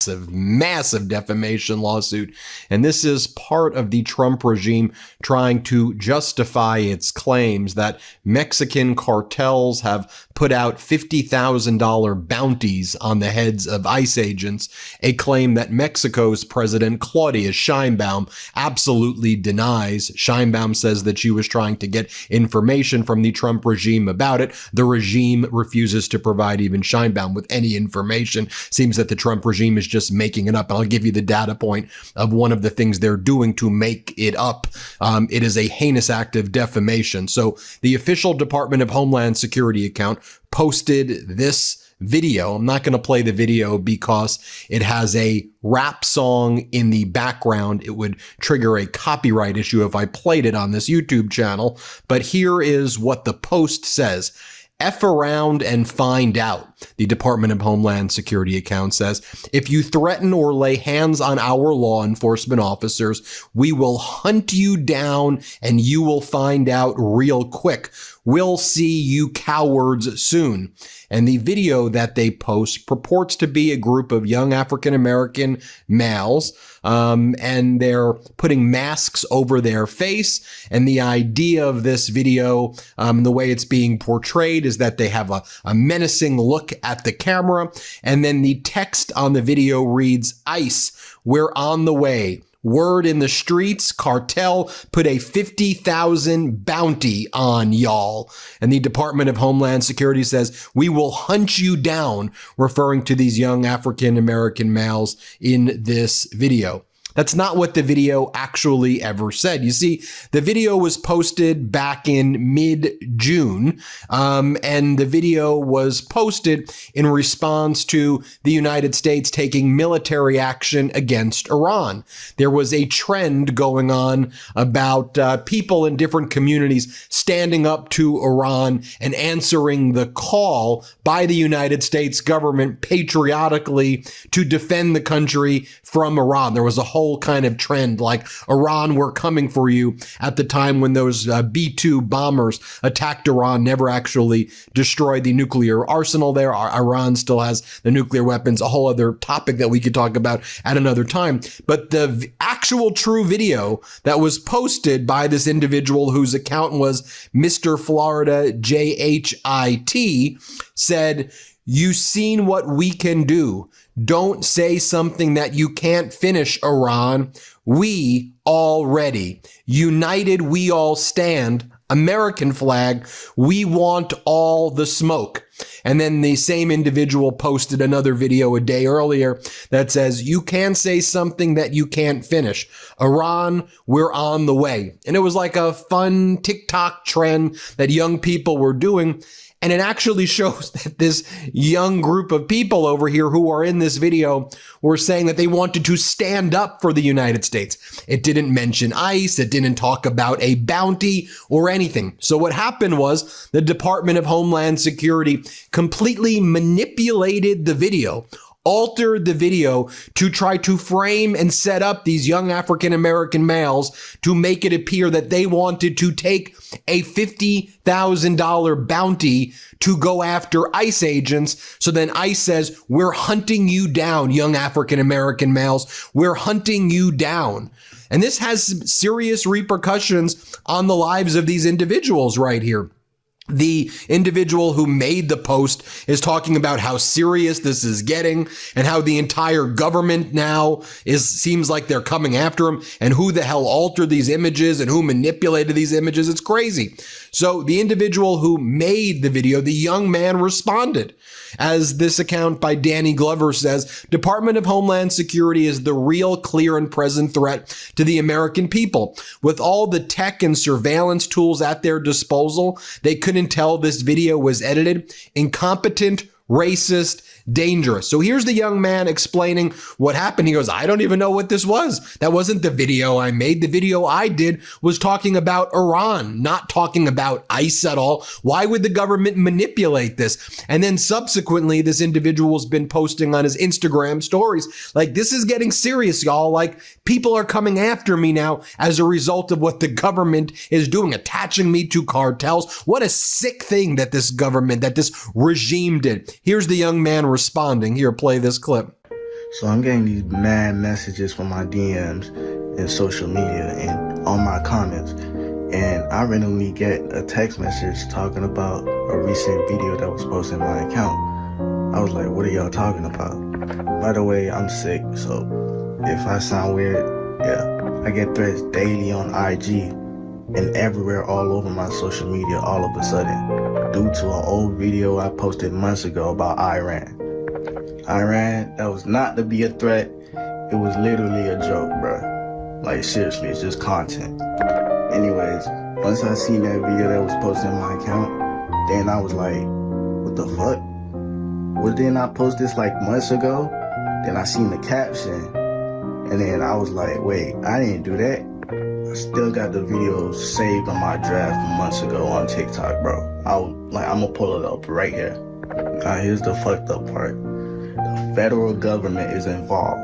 massive defamation lawsuit. And this is part of the Trump regime trying to justify its claims that Mexican cartels have put out $50,000 bounties on the heads of ICE agents, a claim that Mexico's President Claudia Sheinbaum absolutely denies. Sheinbaum says that she was trying to get information from the Trump regime about it. The regime refuses to provide even Sheinbaum with any information. Seems that the Trump regime is just making it up. And I'll give you the data point of one of the things they're doing to make it up. It is a heinous act of defamation. So the official Department of Homeland Security account posted this video. I'm not going to play the video because it has a rap song in the background. It would trigger a copyright issue if I played it on this YouTube channel. But here is what the post says. F around and find out. The Department of Homeland Security account says, if you threaten or lay hands on our law enforcement officers, we will hunt you down and you will find out real quick. We'll see you cowards soon. And the video that they post purports to be a group of young African-American males, and they're putting masks over their face. And the idea of this video, the way it's being portrayed, is that they have a menacing look at the camera. And then the text on the video reads, ICE, we're on the way. Word in the streets, cartel put a 50,000 bounty on y'all. And the Department of Homeland Security says, we will hunt you down, referring to these young African-American males in this video. That's not what the video actually ever said. You see, the video was posted back in mid-June, and the video was posted in response to the United States taking military action against Iran. There was a trend going on about people in different communities standing up to Iran and answering the call by the United States government patriotically to defend the country from Iran. There was a whole kind of trend like, Iran, we're coming for you, at the time when those B-2 bombers attacked Iran, never actually destroyed the nuclear arsenal there. Iran still has the nuclear weapons, a whole other topic that we could talk about at another time. But the actual true video that was posted by this individual whose account was Mr. Florida JHIT said, you seen what we can do. Don't say something that you can't finish, Iran. We all ready. United we all stand. American flag. We want all the smoke. And then the same individual posted another video a day earlier that says, you can say something that you can't finish. Iran, we're on the way. And it was like a fun TikTok trend that young people were doing. And it actually shows that this young group of people over here who are in this video were saying that they wanted to stand up for the United States. It didn't mention ICE. It didn't talk about a bounty or anything. So what happened was the Department of Homeland Security completely manipulated the video, altered the video to try to frame and set up these young African-American males to make it appear that they wanted to take a $50,000 bounty to go after ICE agents. So then ICE says, we're hunting you down, young African-American males. We're hunting you down. And this has serious repercussions on the lives of these individuals right here. The individual who made the post is talking about how serious this is getting and how the entire government now seems like they're coming after him, and who the hell altered these images and who manipulated these images. It's crazy. So the individual who made the video, the young man, responded. As this account by Danny Glover says, Department of Homeland Security is the real, clear, and present threat to the American people. With all the tech and surveillance tools at their disposal, they couldn't tell this video was edited. Incompetent, racist, dangerous. So here's the young man explaining what happened. He goes, I don't even know what this was. That wasn't the video I made. The video I did was talking about Iran, not talking about ICE at all. Why would the government manipulate this? And then subsequently, this individual has been posting on his Instagram stories, like, this is getting serious, y'all. Like, people are coming after me now as a result of what the government is doing, attaching me to cartels. What a sick thing that this government, that this regime did. Here's the young man responding. Here, play this clip. So I'm getting these mad messages from my DMs and social media and on my comments. And I randomly get a text message talking about a recent video that was posted in my account. I was like, what are y'all talking about? By the way, I'm sick, so if I sound weird, yeah. I get threats daily on IG and everywhere all over my social media all of a sudden due to an old video I posted months ago about Iran. Iran, that was not to be a threat. It was literally a joke, bro. Like, seriously, it's just content. Anyways, once I seen that video that was posted in my account, then I was like, what the fuck? Well, didn't I post this like months ago? Then I seen the caption, and then I was like, wait, I didn't do that. I still got the video saved on my draft from months ago on TikTok, bro. I'm gonna pull it up right here. Now, here's the fucked up part. The federal government is involved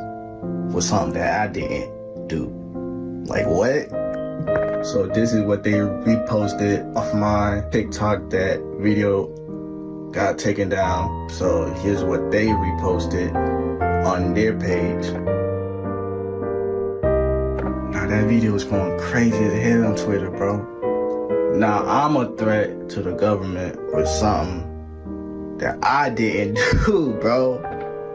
with something that I didn't do. Like, what? So this is what they reposted off my TikTok. That video got taken down. So here's what they reposted on their page. Now that video is going crazy as hell on Twitter, bro. Now I'm a threat to the government for something that I didn't do, bro.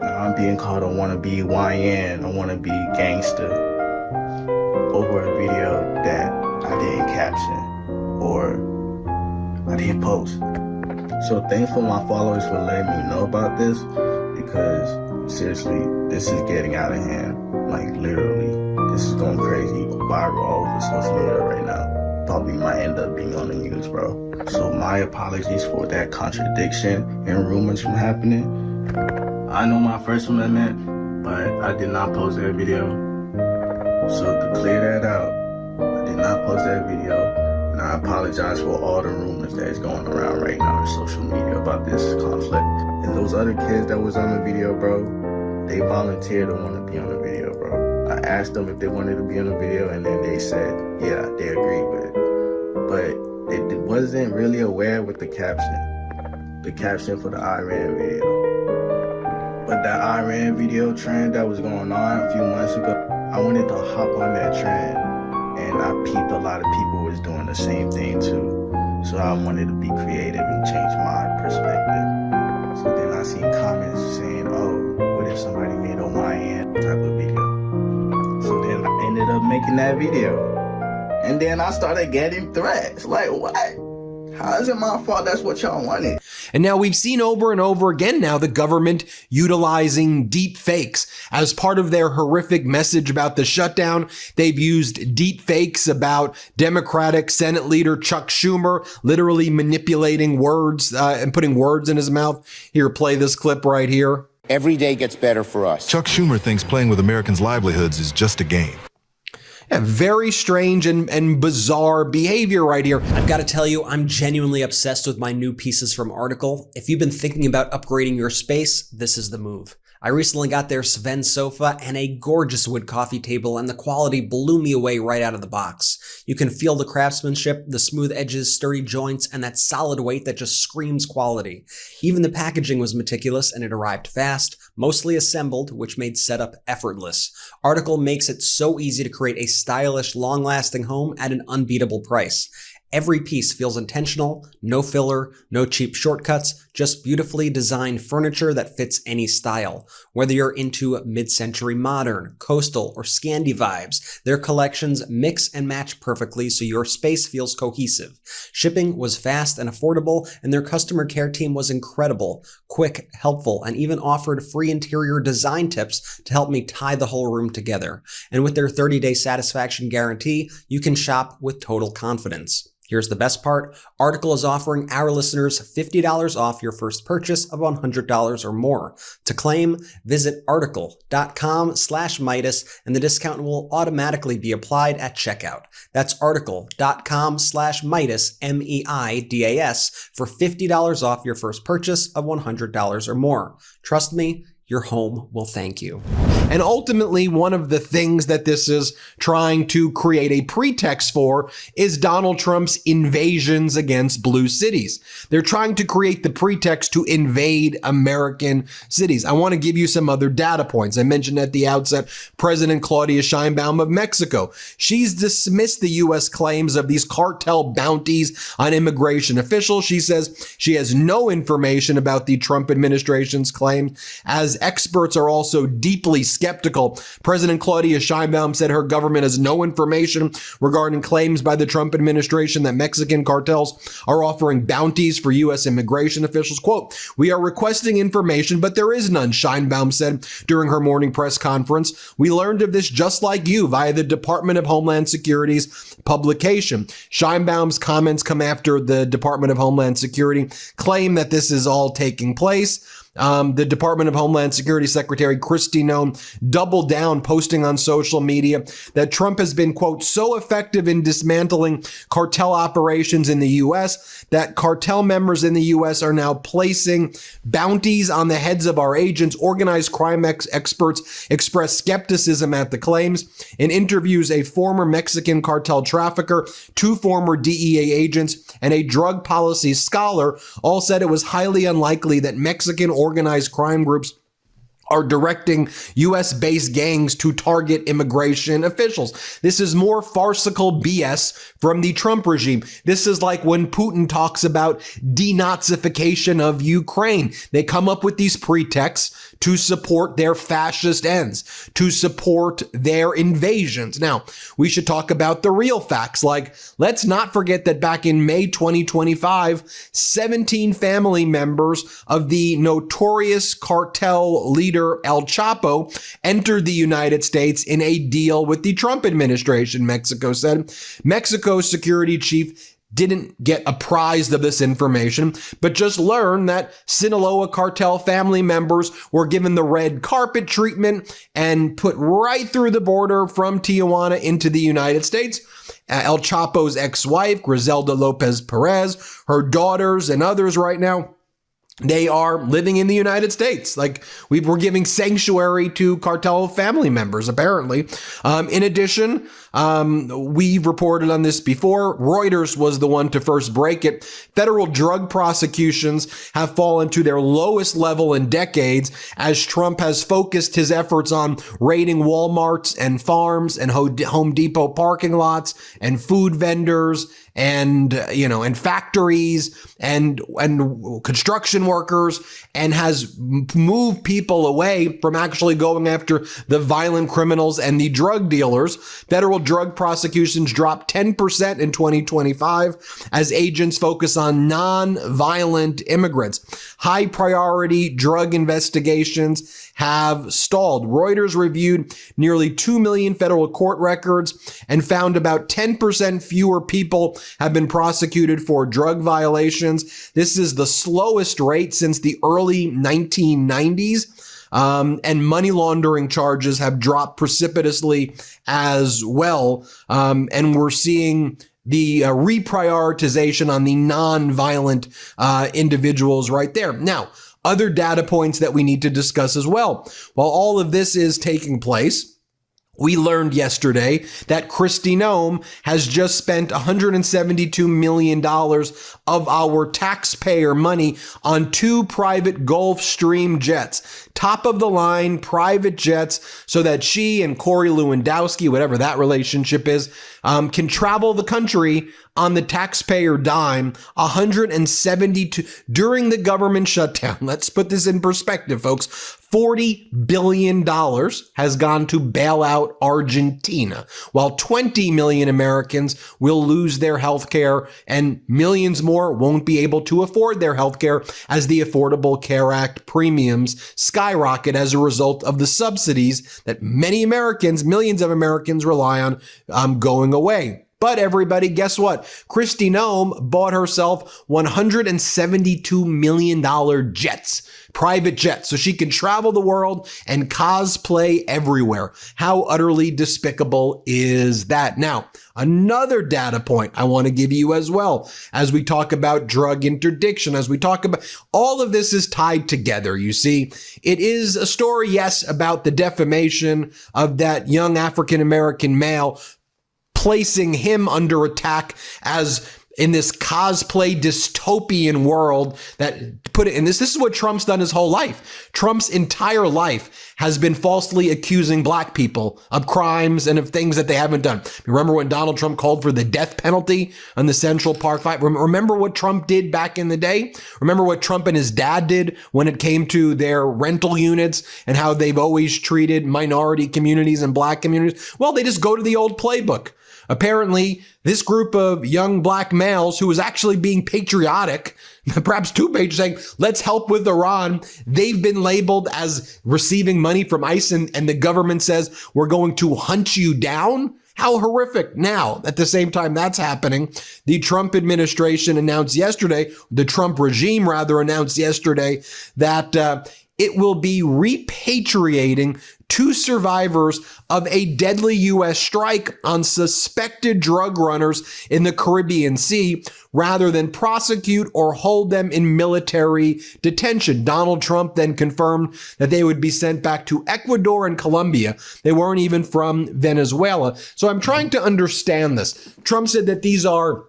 Now I'm being called a wannabe YN, a wannabe gangster over a video that I didn't caption or I didn't post. So thankful my followers for letting me know about this, because seriously, this is getting out of hand. Like, literally, this is going crazy, viral all over social media right now. Probably might end up being on the news, bro. So my apologies for that contradiction and rumors from happening. I know my First Amendment, but I did not post that video. So to clear that out, I did not post that video, and I apologize for all the rumors that is going around right now on social media about this conflict. And those other kids that was on the video, bro, they volunteered to want to be on the video, bro. I asked them if they wanted to be on the video, and then they said, yeah, they agreed with it. But it wasn't really aware with the caption for the Iran video. But that Iran video trend that was going on a few months ago, I wanted to hop on that trend, and I peeped a lot of people was doing the same thing too. So I wanted to be creative and change my perspective. So then I seen comments saying, oh, what if somebody made a YN type of video? So then I ended up making that video. And then I started getting threats. Like, what? How is it my fault that's what y'all wanted? And now we've seen over and over again now the government utilizing deep fakes as part of their horrific message about the shutdown. They've used deep fakes about Democratic Senate leader Chuck Schumer literally manipulating words and putting words in his mouth. Here, play this clip right here. Every day gets better for us. Chuck Schumer thinks playing with Americans' livelihoods is just a game. Yeah, very strange and bizarre behavior right here. I've got to tell you, I'm genuinely obsessed with my new pieces from Article. If you've been thinking about upgrading your space, this is the move. I recently got their Sven sofa and a gorgeous wood coffee table, and the quality blew me away right out of the box. You can feel the craftsmanship, the smooth edges, sturdy joints, and that solid weight that just screams quality. Even the packaging was meticulous and it arrived fast, mostly assembled, which made setup effortless. Article makes it so easy to create a stylish, long-lasting home at an unbeatable price. Every piece feels intentional, no filler, no cheap shortcuts, just beautifully designed furniture that fits any style. Whether you're into mid-century modern, coastal, or Scandi vibes, their collections mix and match perfectly so your space feels cohesive. Shipping was fast and affordable, and their customer care team was incredible, quick, helpful, and even offered free interior design tips to help me tie the whole room together. And with their 30-day satisfaction guarantee, you can shop with total confidence. Here's the best part. Article is offering our listeners $50 off your first purchase of $100 or more. To claim, visit article.com/Midas and the discount will automatically be applied at checkout. That's article.com/Midas, MEIDAS, for $50 off your first purchase of $100 or more. Trust me, Your home will thank you. And ultimately, one of the things that this is trying to create a pretext for is Donald Trump's invasions against blue cities. They're trying to create the pretext to invade American cities. I want to give you some other data points. I mentioned at the outset, President Claudia Sheinbaum of Mexico. She's dismissed the U.S. claims of these cartel bounties on immigration officials. She says she has no information about the Trump administration's claim, as experts are also deeply skeptical. President Claudia Sheinbaum said her government has no information regarding claims by the Trump administration that Mexican cartels are offering bounties for U.S. immigration officials. Quote, "We are requesting information, but there is none," Sheinbaum said during her morning press conference. "We learned of this just like you via the Department of Homeland Security's publication." Sheinbaum's comments come after the Department of Homeland Security claim that this is all taking place. The Department of Homeland Security Secretary Kristi Noem doubled down, posting on social media that Trump has been, quote, "so effective in dismantling cartel operations in the U.S. that cartel members in the U.S. are now placing bounties on the heads of our agents. Organized crime experts express skepticism at the claims." In interviews, a former Mexican cartel trafficker, 2 former DEA agents, and a drug policy scholar all said it was highly unlikely that Mexican organized crime groups are directing U.S.-based gangs to target immigration officials. This is more farcical BS from the Trump regime. This is like when Putin talks about denazification of Ukraine. They come up with these pretexts to support their fascist ends, to support their invasions. Now, we should talk about the real facts. Like, let's not forget that back in May 2025, 17 family members of the notorious cartel leader El Chapo entered the United States in a deal with the Trump administration, Mexico said. Mexico's security chief didn't get apprised of this information, but just learned that Sinaloa cartel family members were given the red carpet treatment and put right through the border from Tijuana into the United States. El Chapo's ex-wife, Griselda Lopez Perez, her daughters and others right now, they are living in the United States. Like, we were giving sanctuary to cartel family members, apparently. In addition, we've reported on this before. Reuters was the one to first break it. Federal drug prosecutions have fallen to their lowest level in decades as Trump has focused his efforts on raiding Walmarts and farms and Home Depot parking lots and food vendors and factories and construction workers, and has moved people away from actually going after the violent criminals and the drug dealers. Federal drug prosecutions dropped 10% in 2025 as agents focus on non-violent immigrants. High priority drug investigations have stalled. Reuters reviewed nearly 2 million federal court records and found about 10% fewer people have been prosecuted for drug violations. This is the slowest rate since the early 1990s. And money laundering charges have dropped precipitously as well. And we're seeing the reprioritization on the non-violent individuals right there. Now, other data points that we need to discuss as well. While all of this is taking place, we learned yesterday that Kristi Noem has just spent $172 million of our taxpayer money on 2 private Gulfstream jets, top of the line private jets, so that she and Corey Lewandowski, whatever that relationship is, can travel the country on the taxpayer dime. 172 during the government shutdown. Let's put this in perspective, folks. $40 billion has gone to bail out Argentina, while 20 million Americans will lose their health care and millions more won't be able to afford their health care as the Affordable Care Act premiums skyrocket as a result of the subsidies that many Americans, millions of Americans, rely on going away. But everybody, guess what? Kristi Noem bought herself $172 million jets, private jets, so she can travel the world and cosplay everywhere. How utterly despicable is that? Now, another data point I want to give you as well, as we talk about drug interdiction, as we talk about all of this is tied together. You see, it is a story, yes, about the defamation of that young African-American male, placing him under attack as in this cosplay dystopian world that put it in this. This is what Trump's done his whole life. Trump's entire life has been falsely accusing black people of crimes and of things that they haven't done. Remember when Donald Trump called for the death penalty on the Central Park fight? Remember what Trump did back in the day? Remember what Trump and his dad did when it came to their rental units and how they've always treated minority communities and black communities? Well, they just go to the old playbook. Apparently, this group of young black males who was actually being patriotic, perhaps too patriotic, saying, let's help with Iran, they've been labeled as receiving money from ICE, and the government says, we're going to hunt you down? How horrific. Now, at the same time that's happening, the Trump administration announced yesterday, the Trump regime rather announced yesterday that it will be repatriating 2 survivors of a deadly U.S. strike on suspected drug runners in the Caribbean Sea rather than prosecute or hold them in military detention. Donald Trump then confirmed that they would be sent back to Ecuador and Colombia. They weren't even from Venezuela. So I'm trying to understand this. Trump said that these are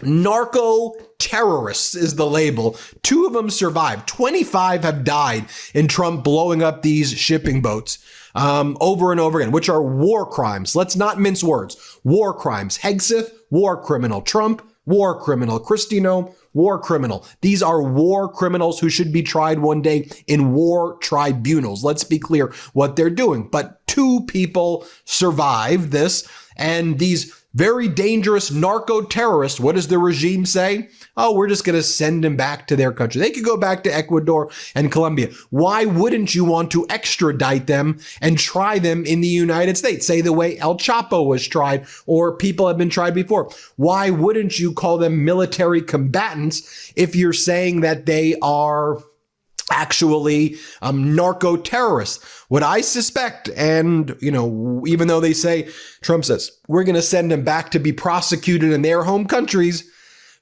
narco terrorists is the label. 2 of them survived. 25 have died in Trump blowing up these shipping boats over and over again, which are war crimes. Let's not mince words. War crimes. Hegseth, war criminal. Trump, war criminal. Kristi Noem, war criminal. These are war criminals who should be tried one day in war tribunals. Let's be clear what they're doing. But 2 people survived this, and these very dangerous narco terrorists, what does the regime say? Oh, we're just going to send them back to their country. They could go back to Ecuador and Colombia. Why wouldn't you want to extradite them and try them in the United States? Say the way El Chapo was tried or people have been tried before. Why wouldn't you call them military combatants if you're saying that they are actually narco terrorists? What I suspect, and even though they say, Trump says, we're going to send them back to be prosecuted in their home countries,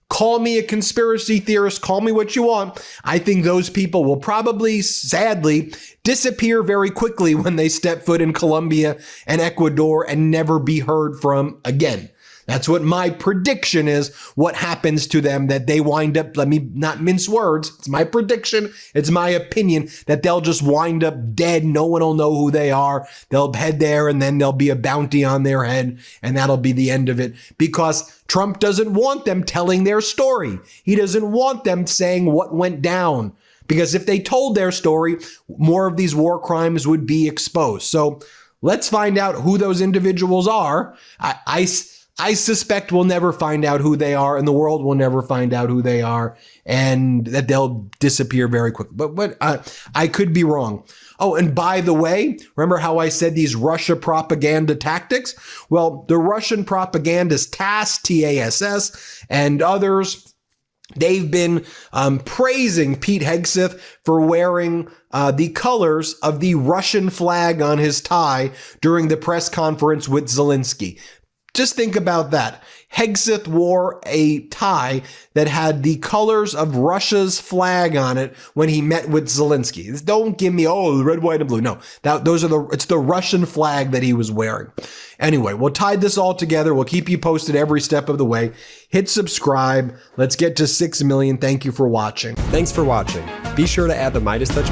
call me a conspiracy theorist, call me what you want. I think those people will probably, sadly, disappear very quickly when they step foot in Colombia and Ecuador and never be heard from again. That's what my prediction is, what happens to them, that they wind up, let me not mince words, it's my prediction, it's my opinion, that they'll just wind up dead, no one will know who they are, they'll head there and then there'll be a bounty on their head, and that'll be the end of it, because Trump doesn't want them telling their story. He doesn't want them saying what went down, because if they told their story, more of these war crimes would be exposed. So let's find out who those individuals are. I suspect we'll never find out who they are, and the world will never find out who they are, and that they'll disappear very quickly. But I could be wrong. Oh, and by the way, remember how I said these Russia propaganda tactics? Well, the Russian propagandist TASS, and others, they've been praising Pete Hegseth for wearing the colors of the Russian flag on his tie during the press conference with Zelensky. Just think about that. Hegseth wore a tie that had the colors of Russia's flag on it when he met with Zelensky. Don't give me, the red, white, and blue. No, it's the Russian flag that he was wearing. Anyway, we'll tie this all together. We'll keep you posted every step of the way. Hit subscribe. Let's get to 6 million. Thank you for watching. Thanks for watching. Be sure to add the Midas Touch